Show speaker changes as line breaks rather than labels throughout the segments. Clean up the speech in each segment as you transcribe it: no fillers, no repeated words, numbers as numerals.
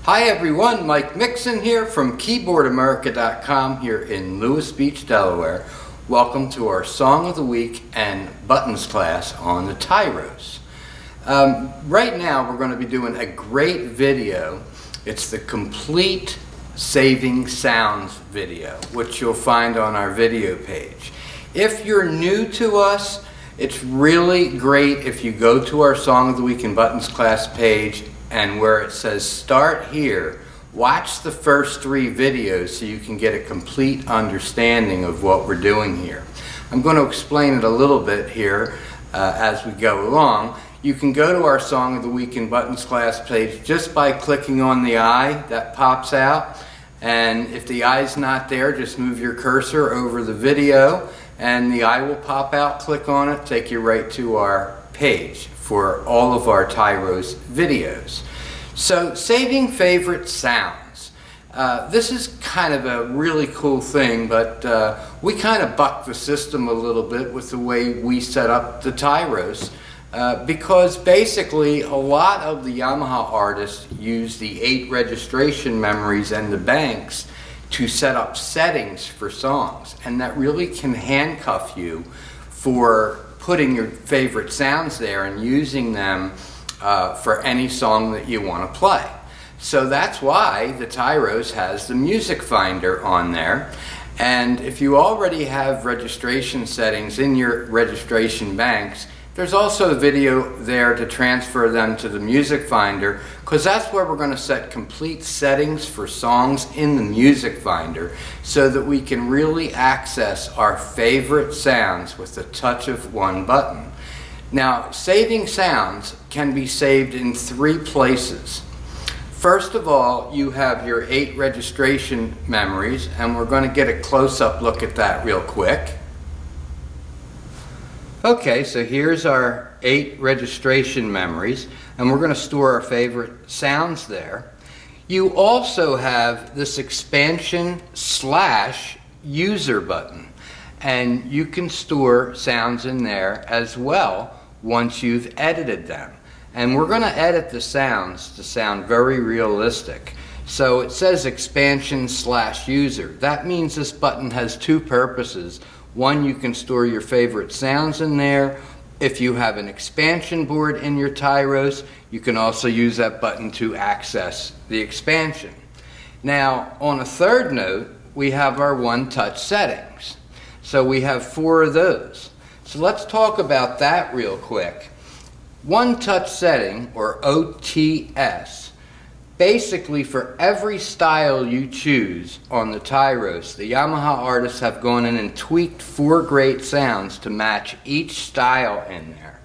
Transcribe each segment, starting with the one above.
Hi everyone, Mike Mixon here from Keyboardamerica.com here in Lewis Beach, Delaware. Welcome to our Song of the Week and Buttons class on the Tyros. Right now we're going to be doing a great video. It's the complete saving sounds video, which you'll find on our video page. If you're new to us, it's really great if you go to our Song of the Week and Buttons class page, and where it says start here, watch the first 3 videos so you can get a complete understanding of what we're doing here. I'm going to explain it a little bit here as we go along. You can go to our Song of the Week and Buttons class page just by clicking on the eye that pops out, and if the eye's not there, just move your cursor over the video and the eye will pop out. Click on it, take you right to our page for all of our Tyros videos. So, saving favorite sounds. This is kind of a really cool thing, but we kind of buck the system a little bit with the way we set up the Tyros, because basically a lot of the Yamaha artists use the 8 registration memories and the banks to set up settings for songs, and that really can handcuff you for putting your favorite sounds there and using them for any song that you want to play. So that's why the Tyros has the music finder on there, and if you already have registration settings in your registration banks, there's also a video there to transfer them to the music finder, because that's where we're going to set complete settings for songs in the music finder so that we can really access our favorite sounds with the touch of one button. Now, saving sounds can be saved in 3 places. First of all, you have your 8 registration memories, and we're going to get a close-up look at that real quick. Okay, so here's our 8 registration memories, and we're going to store our favorite sounds there. You also have this expansion/user button, and you can store sounds in there as well once you've edited them. And we're going to edit the sounds to sound very realistic. So it says expansion/user. That means this button has 2 purposes. One, you can store your favorite sounds in there. If you have an expansion board in your Tyros, you can also use that button to access the expansion. Now, on a third note, we have our one-touch settings. So we have 4 of those. So let's talk about that real quick. One-touch setting, or OTS, basically for every style you choose on the Tyros, the Yamaha artists have gone in and tweaked 4 great sounds to match each style in there.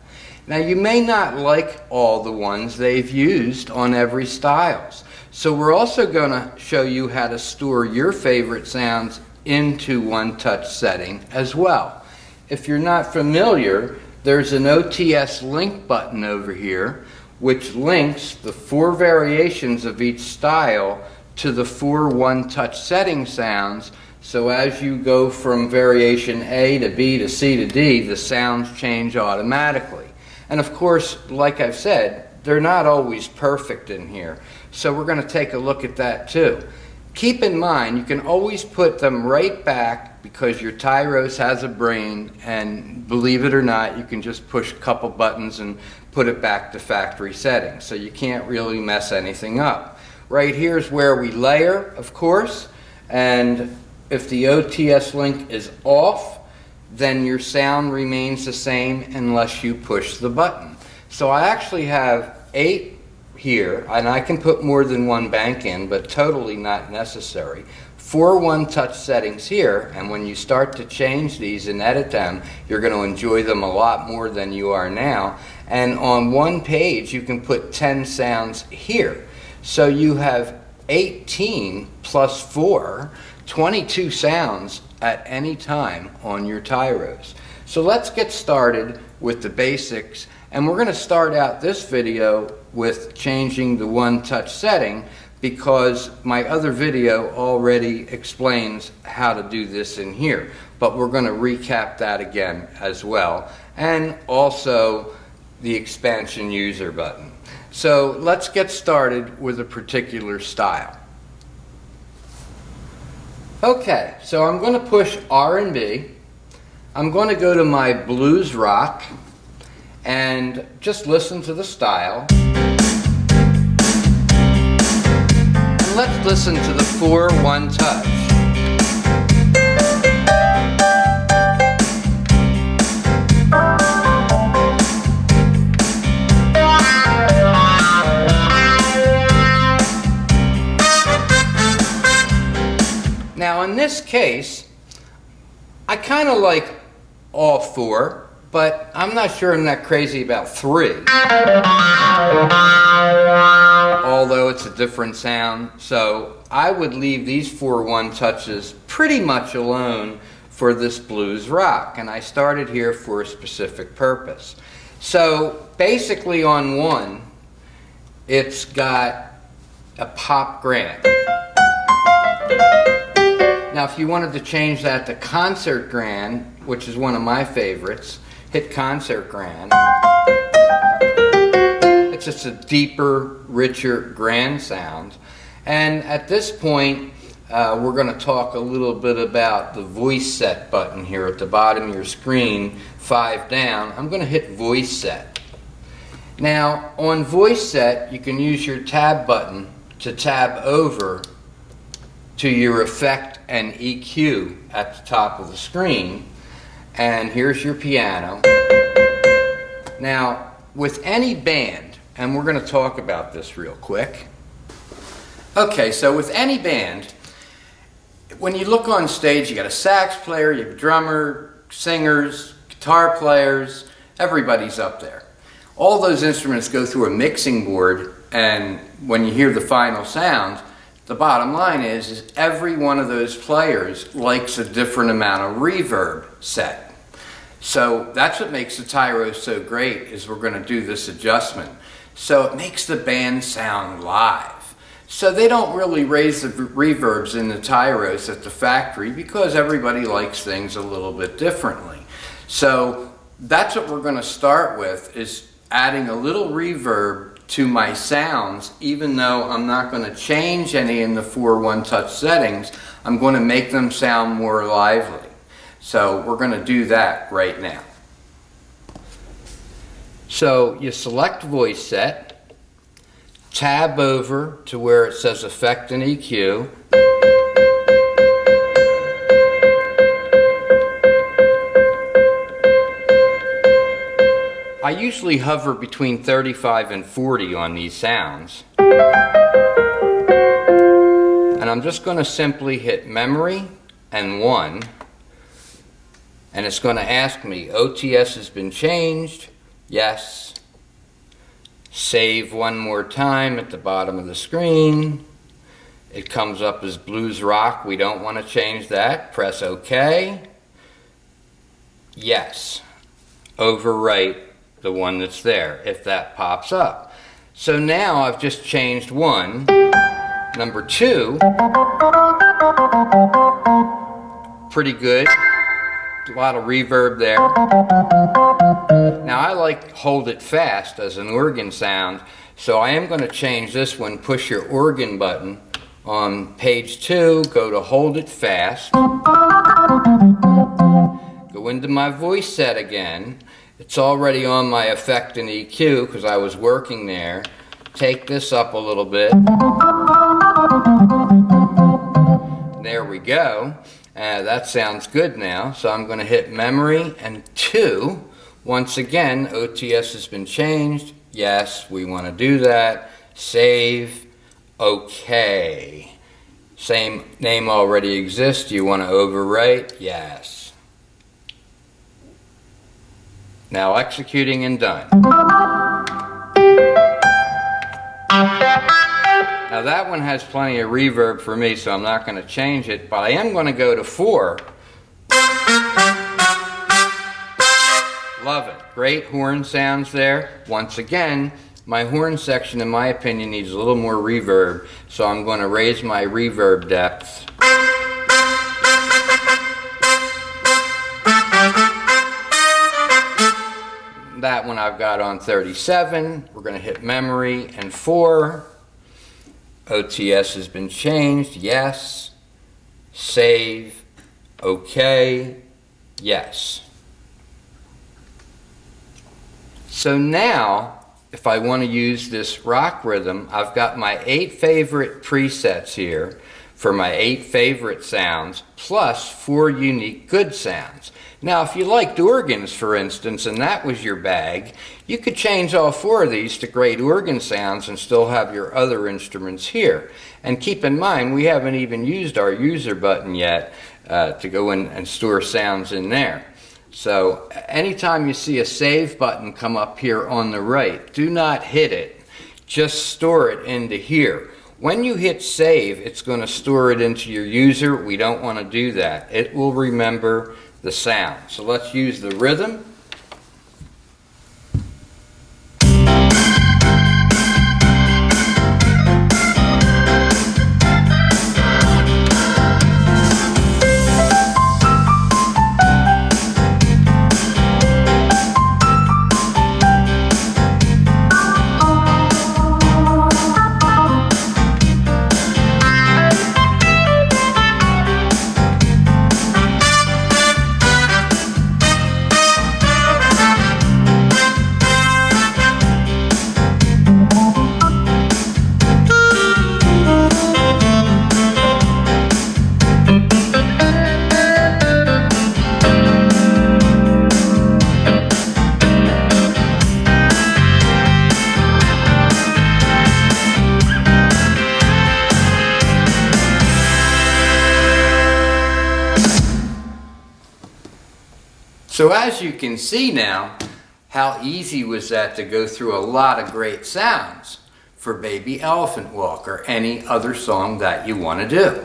Now, you may not like all the ones they've used on every styles, so we're also going to show you how to store your favorite sounds into one-touch setting as well. If you're not familiar, there's an OTS link button over here which links the 4 variations of each style to the 4 one-touch setting sounds, so as you go from variation A to B to C to D, the sounds change automatically. And of course, like I've said, they're not always perfect in here, so we're going to take a look at that too. Keep in mind, you can always put them right back because your Tyros has a brain, and believe it or not, you can just push a couple buttons and put it back to factory settings, so you can't really mess anything up. Right here is where we layer, of course, and if the OTS link is off, then your sound remains the same unless you push the button. So I actually have 8 here, and I can put more than 1 bank in, but totally not necessary. 4 one-touch settings here, and when you start to change these and edit them, you're going to enjoy them a lot more than you are now. And on one page, you can put 10 sounds here. So you have 18 plus 4, 22 sounds at any time on your Tyros. So let's get started with the basics, and we're going to start out this video with changing the one-touch setting, because my other video already explains how to do this in here, but we're going to recap that again as well, and also the expansion user button. So let's get started with a particular style. Okay, so I'm going to push R&B. I'm going to go to my blues rock and just listen to the style. And let's listen to the 4-1 touch. Now in this case, I kind of like all 4, but I'm not sure I'm that crazy about 3. Although it's a different sound, so I would leave these 4-1 touches pretty much alone for this blues rock, and I started here for a specific purpose. So basically on 1, it's got a pop grand. Now if you wanted to change that to concert grand, which is one of my favorites, hit concert grand. It's just a deeper, richer grand sound. And at this point, we're going to talk a little bit about the voice set button here at the bottom of your screen, 5 down. I'm going to hit voice set. Now on voice set, you can use your tab button to tab over to your effect and EQ at the top of the screen. And here's your piano. Now, with any band, and we're going to talk about this real quick. Okay, so with any band, when you look on stage, you got a sax player, you have a drummer, singers, guitar players, everybody's up there. All those instruments go through a mixing board, and when you hear the final sound, the bottom line is every one of those players likes a different amount of reverb set. So that's what makes the Tyros so great, is we're going to do this adjustment. So it makes the band sound live. So they don't really raise the reverbs in the Tyros at the factory because everybody likes things a little bit differently. So that's what we're going to start with, is adding a little reverb to my sounds. Even though I'm not going to change any in the 4-1 touch settings, I'm going to make them sound more lively. So we're going to do that right now. So you select voice set, tab over to where it says effect and EQ. I usually hover between 35 and 40 on these sounds. And I'm just going to simply hit memory and 1. And it's going to ask me, OTS has been changed. Yes. Save one more time at the bottom of the screen. It comes up as blues rock. We don't want to change that. Press OK. Yes. Overwrite the one that's there, if that pops up. So now I've just changed 1. Number 2, pretty good. A lot of reverb there. Now I like hold it fast as an organ sound, so I am going to change this one. Push your organ button on page 2, go to hold it fast. Go into my voice set again. It's already on my effect and EQ because I was working there. Take this up a little bit. There we go. That sounds good now. So I'm going to hit memory and 2. Once again, OTS has been changed. Yes, we want to do that. Save. OK. Same name already exists. You want to overwrite? Yes. Now executing and done. Now that one has plenty of reverb for me, so I'm not going to change it, but I am going to go to 4. Love it. Great horn sounds there. Once again, my horn section, in my opinion, needs a little more reverb, so I'm going to raise my reverb depth. That one I've got on 37. We're going to hit memory and 4. OTS has been changed. Yes. Save. Okay. Yes. So now, if I want to use this rock rhythm, I've got my 8 favorite presets here for my 8 favorite sounds, plus 4 unique good sounds. Now, if you liked organs, for instance, and that was your bag, you could change all 4 of these to great organ sounds and still have your other instruments here. And keep in mind, we haven't even used our user button yet to go in and store sounds in there. So anytime you see a save button come up here on the right, do not hit it. Just store it into here. When you hit save, it's going to store it into your user. We don't want to do that. It will remember the sound. So let's use the rhythm. So as you can see now, how easy was that to go through a lot of great sounds for Baby Elephant Walk or any other song that you want to do.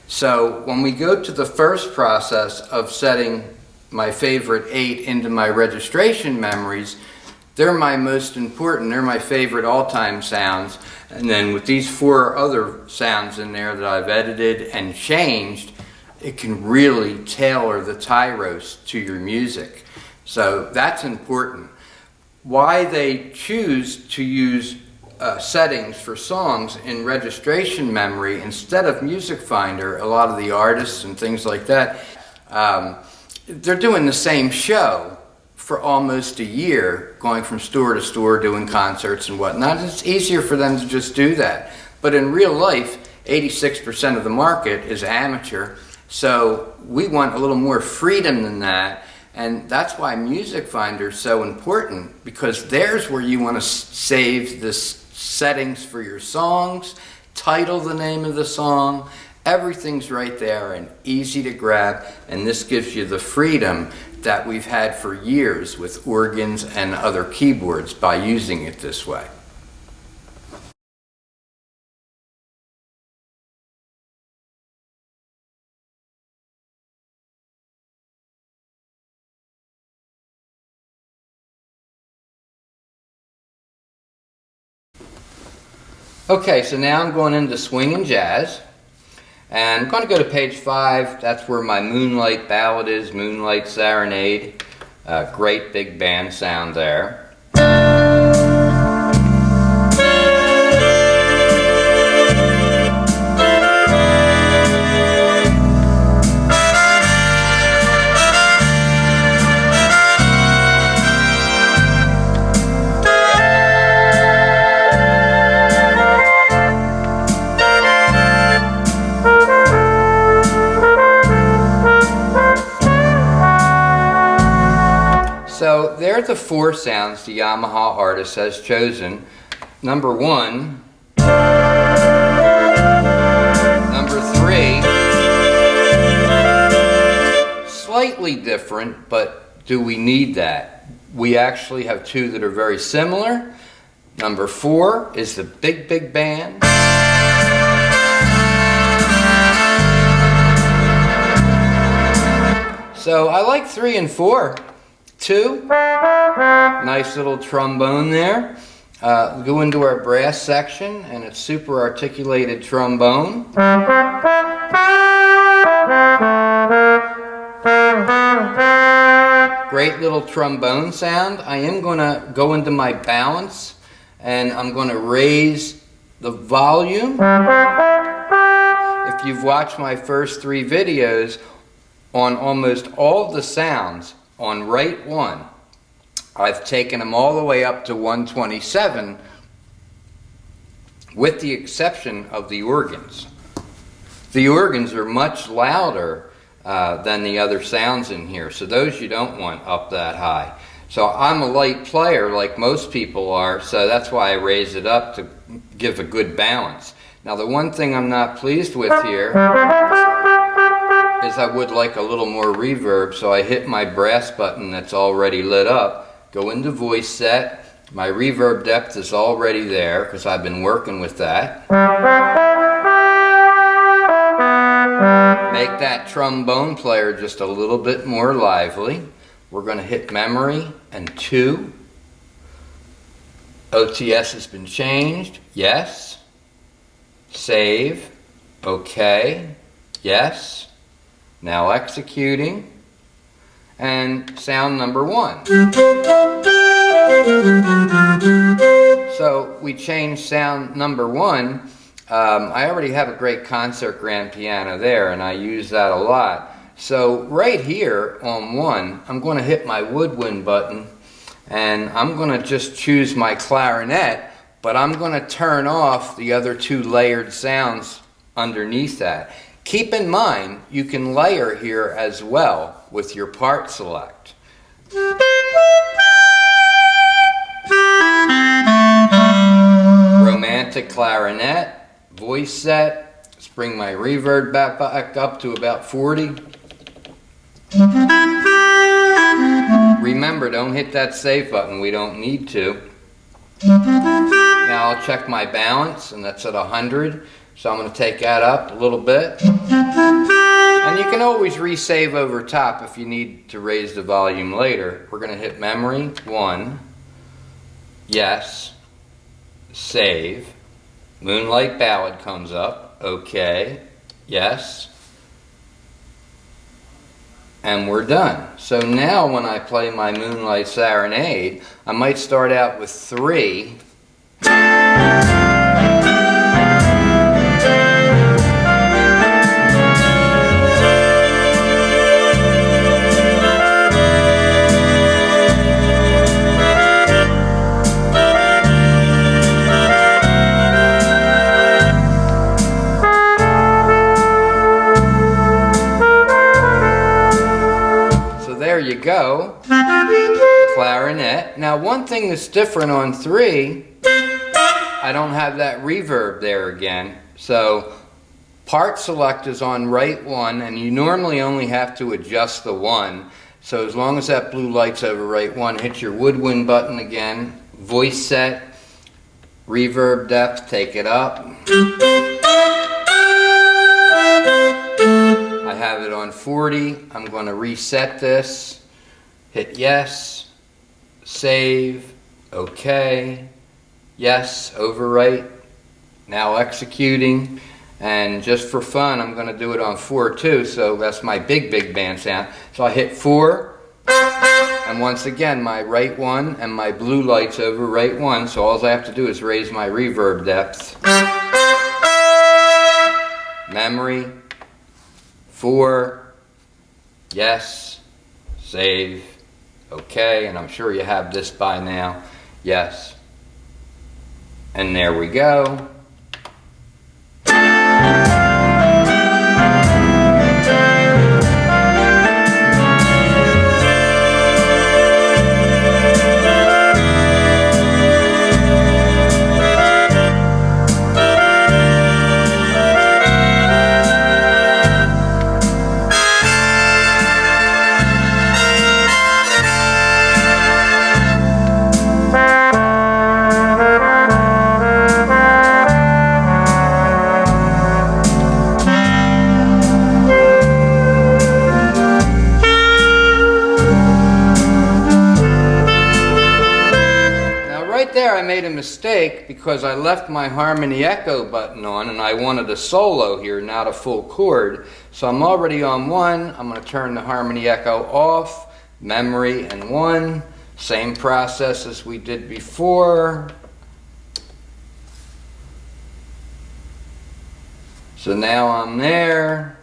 So when we go to the first process of setting my favorite 8 into my registration memories, they're my most important, they're my favorite all-time sounds. And then with these 4 other sounds in there that I've edited and changed, it can really tailor the Tyros to your music. So that's important. Why they choose to use settings for songs in registration memory instead of Music Finder, a lot of the artists and things like that, they're doing the same show for almost a year, going from store to store, doing concerts and whatnot. It's easier for them to just do that. But in real life, 86% of the market is amateur. So we want a little more freedom than that, and that's why Music Finder is so important, because there's where you want to save the settings for your songs, title the name of the song, everything's right there and easy to grab, and this gives you the freedom that we've had for years with organs and other keyboards by using it this way. Okay, so now I'm going into swing and jazz, and I'm going to go to page 5. That's where my Moonlight ballad is, Moonlight Serenade. Great big band sound there. So there are the 4 sounds the Yamaha artist has chosen. Number 1, number 3, slightly different, but do we need that? We actually have 2 that are very similar. Number 4 is the big, big band. So I like 3 and 4. 2, nice little trombone there. Go into our brass section, and it's super articulated trombone. Great little trombone sound. I am going to go into my balance and I'm going to raise the volume. If you've watched my first 3 videos on almost all the sounds on right 1, I've taken them all the way up to 127 with the exception of the organs. The organs are much louder than the other sounds in here, so those you don't want up that high. So I'm a light player like most people are, so that's why I raise it up to give a good balance. Now the one thing I'm not pleased with here is I would like a little more reverb, so I hit my brass button that's already lit up, go into voice set. My reverb depth is already there because I've been working with that. Make that trombone player just a little bit more lively. We're going to hit memory and 2. OTS has been changed. Yes. Save. Okay. Yes. Now executing. And sound number 1. So we changed sound number 1. I already have a great concert grand piano there, and I use that a lot. So right here on 1, I'm going to hit my woodwind button, and I'm going to just choose my clarinet, but I'm going to turn off the other 2 layered sounds underneath that. Keep in mind, you can layer here as well with your part select. Romantic clarinet, voice set, let's bring my reverb back up to about 40. Remember, don't hit that save button, we don't need to. Now I'll check my balance, and that's at 100. So I'm going to take that up a little bit. And you can always resave over top if you need to raise the volume later. We're going to hit memory, 1. Yes. Save. Moonlight Ballad comes up. Okay. Yes. And we're done. So now when I play my Moonlight Serenade, I might start out with 3. There you go. Clarinet. Now one thing that's different on 3, I don't have that reverb there again. So part select is on right 1, and you normally only have to adjust the 1. So as long as that blue light's over right 1, hit your woodwind button again. Voice set, reverb depth, take it up. I have it on 40. I'm going to reset this. Hit yes. Save. Okay. Yes. Overwrite. Now executing. And just for fun, I'm going to do it on 4 too. So that's my big band sound. So I hit 4. And once again, my right 1 and my blue light's over right 1. So all I have to do is raise my reverb depth. Memory. 4, yes, save, okay, and I'm sure you have this by now, yes, and there we go. made a mistake because I left my harmony echo button on and I wanted a solo here, not a full chord. So I'm already on 1. I'm going to turn the harmony echo off, memory and 1. Same process as we did before. So now I'm there.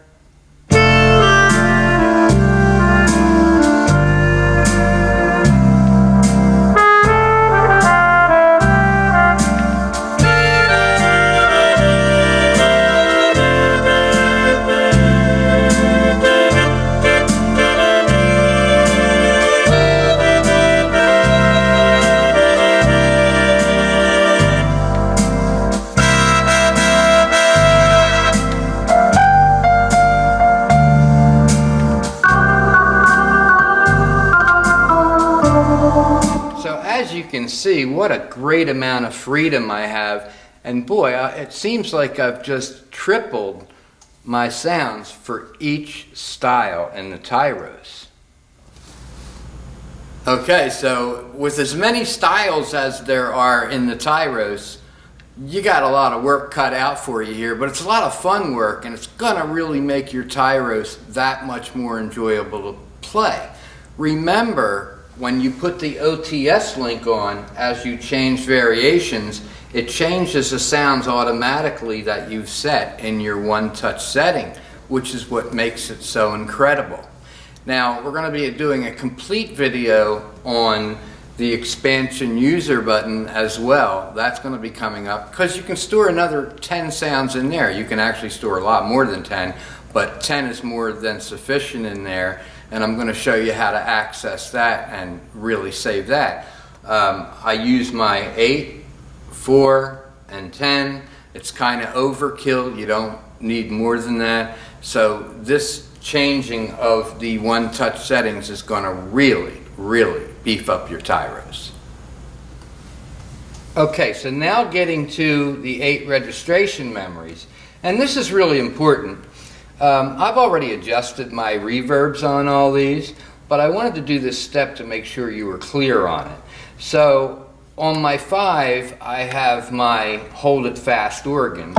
As you can see, what a great amount of freedom I have, and boy, it seems like I've just tripled my sounds for each style in the Tyros. Okay, so with as many styles as there are in the Tyros, you got a lot of work cut out for you here, but it's a lot of fun work, and it's gonna really make your Tyros that much more enjoyable to play. Remember, when you put the OTS link on, as you change variations, it changes the sounds automatically that you've set in your one-touch setting, which is what makes it so incredible. Now, we're going to be doing a complete video on the expansion user button as well. That's going to be coming up, because you can store another 10 sounds in there. You can actually store a lot more than 10, but 10 is more than sufficient in there. And I'm going to show you how to access that and really save that. I use my 8, 4, and 10. It's kind of overkill. You don't need more than that. So this changing of the one-touch settings is going to really, really beef up your Tyros. Okay, so now getting to the 8 registration memories. And this is really important. I've already adjusted my reverbs on all these, but I wanted to do this step to make sure you were clear on it. So on my 5, I have my Hold It Fast organ.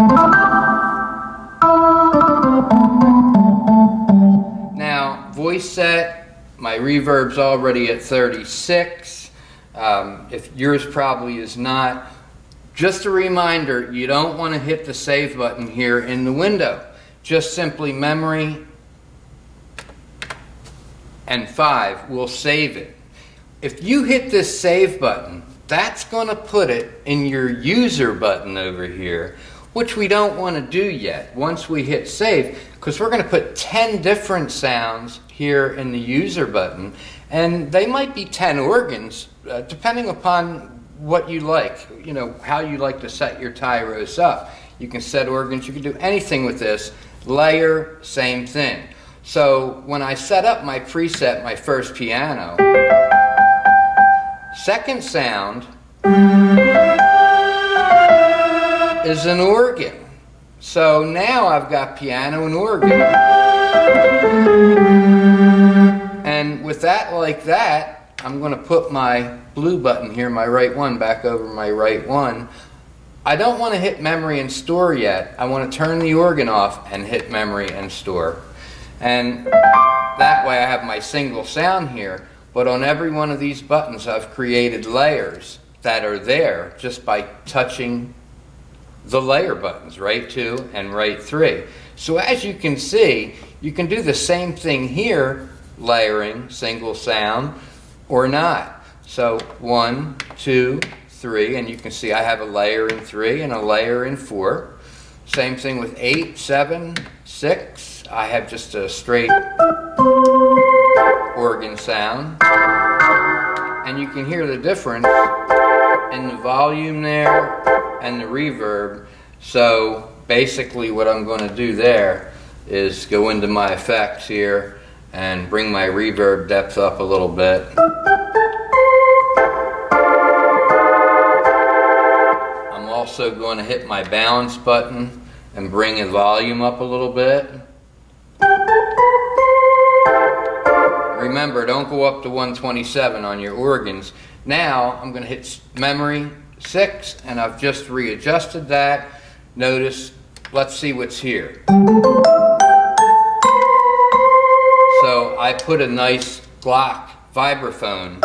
Now, voice set, my reverb's already at 36. If yours probably is not, just a reminder, you don't want to hit the save button here in the window. Just simply memory and 5 will save it. If you hit this save button, that's going to put it in your user button over here, which we don't want to do yet once we hit save, because we're going to put 10 different sounds here in the user button, and they might be 10 organs, depending upon what you like, you know, how you like to set your Tyros up. You can set organs, you can do anything with this. Layer, same thing. So when I set up my preset, my first piano, second sound is an organ. So now I've got piano and organ. And with that like that, I'm going to put my blue button here, my right one, back over my right one. I don't want to hit memory and store yet. I want to turn the organ off and hit memory and store. And that way I have my single sound here, but on every one of these buttons I've created layers that are there just by touching the layer buttons, right 2 and right 3. So as you can see, you can do the same thing here, layering single sound or not. So 1, 2, 3, and you can see I have a layer in 3 and a layer in 4. Same thing with 8, 7, 6. I have just a straight organ sound. And you can hear the difference in the volume there and the reverb. So basically what I'm going to do there is go into my effects here and bring my reverb depth up a little bit. Also going to hit my balance button and bring the volume up a little bit. Remember, don't go up to 127 on your organs. Now I'm going to hit memory 6, and I've just readjusted that. Notice, let's see what's here. So I put a nice Glock vibraphone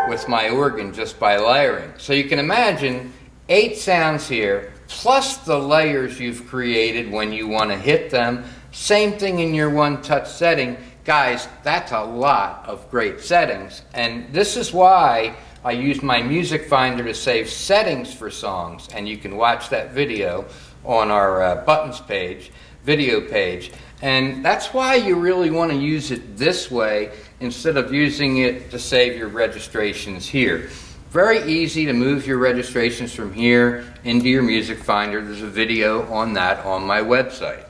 with my organ just by layering. So you can imagine 8 sounds here, plus the layers you've created when you want to hit them. Same thing in your one-touch setting. Guys, that's a lot of great settings. And this is why I use my music finder to save settings for songs. And you can watch that video on our buttons page, video page. And that's why you really want to use it this way instead of using it to save your registrations here. Very easy to move your registrations from here into your music finder. There's a video on that on my website.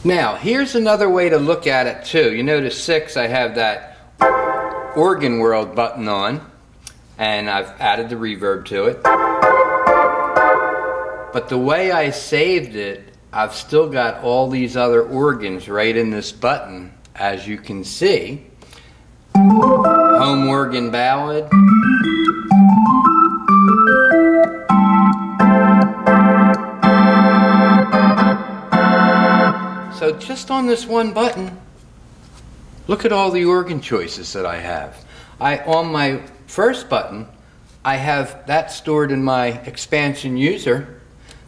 Now, here's another way to look at it too. You notice 6, I have that Organ World button on, and I've added the reverb to it. But the way I saved it, I've still got all these other organs right in this button, as you can see. Home organ ballad. So just on this one button, look at all the organ choices that I have. On my first button, I have that stored in my expansion user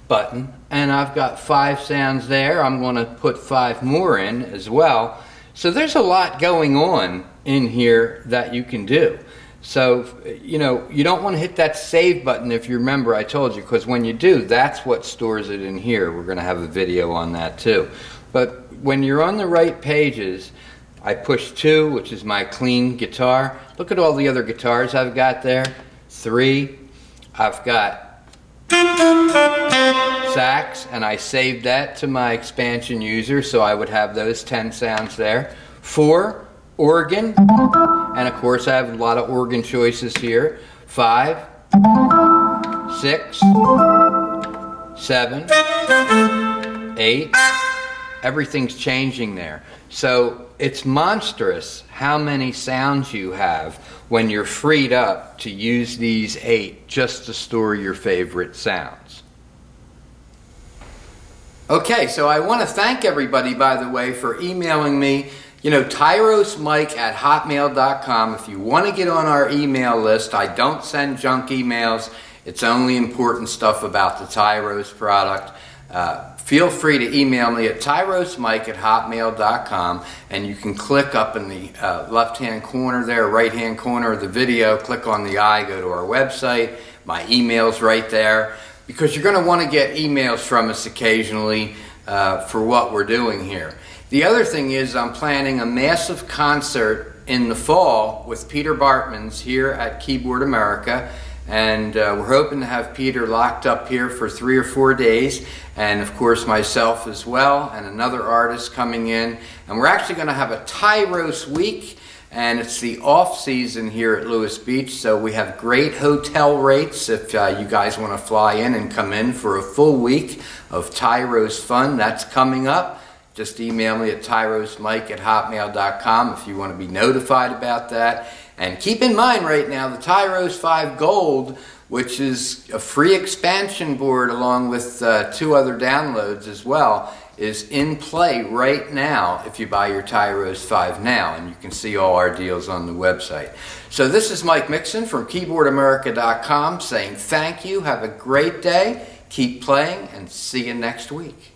button, and I've got 5 sounds there. I'm going to put 5 more in as well. So there's a lot going on in here that you can do. So, you know, you don't want to hit that save button if you remember I told you, because when you do, that's what stores it in here. We're going to have a video on that too. But when you're on the right pages, I push 2, which is my clean guitar. Look at all the other guitars I've got there. 3, I've got sax, and I saved that to my expansion user, so I would have those 10 sounds there. 4, organ, and of course I have a lot of organ choices here. 5, 6, 7, 8, everything's changing there. So it's monstrous how many sounds you have when you're freed up to use these 8 just to store your favorite sounds. Okay, so I want to thank everybody, by the way, for emailing me. You know, tyrosmike@hotmail.com. If you want to get on our email list, I don't send junk emails. It's only important stuff about the Tyros product. Feel free to email me at tyrosmike@hotmail.com, and you can click up in the left-hand corner there, right-hand corner of the video, click on the eye, go to our website. My email's right there, because you're going to want to get emails from us occasionally for what we're doing here. The other thing is I'm planning a massive concert in the fall with Peter Bartmans here at Keyboard America. And we're hoping to have Peter locked up here for 3 or 4 days, and of course myself as well, and another artist coming in. And we're actually going to have a Tyros week, and it's the off season here at Lewis Beach, so we have great hotel rates if you guys want to fly in and come in for a full week of Tyros fun. That's coming up. Just email me at tyrosmike@hotmail.com if you want to be notified about that. And keep in mind right now, the Tyros 5 Gold, which is a free expansion board along with 2 other downloads as well, is in play right now if you buy your Tyros 5 now. And you can see all our deals on the website. So this is Mike Mixon from Keyboardamerica.com saying thank you, have a great day, keep playing, and see you next week.